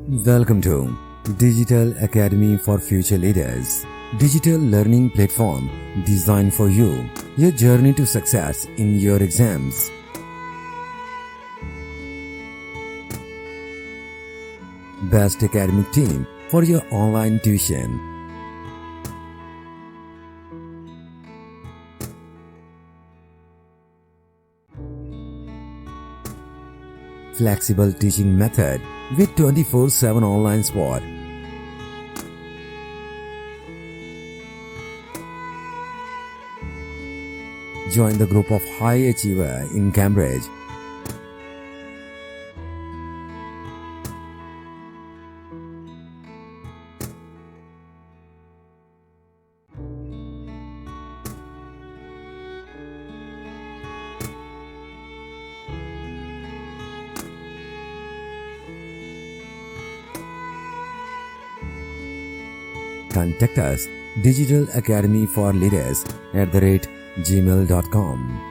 Welcome to Digital Academy for Future Leaders, digital learning platform designed for you, your journey to success in your exams. Best academic team for your online tuition. Flexible teaching method with 24/7 online support. Join the group of high achiever in Cambridge. Contact us Digital Academy for Leaders @gmail.com.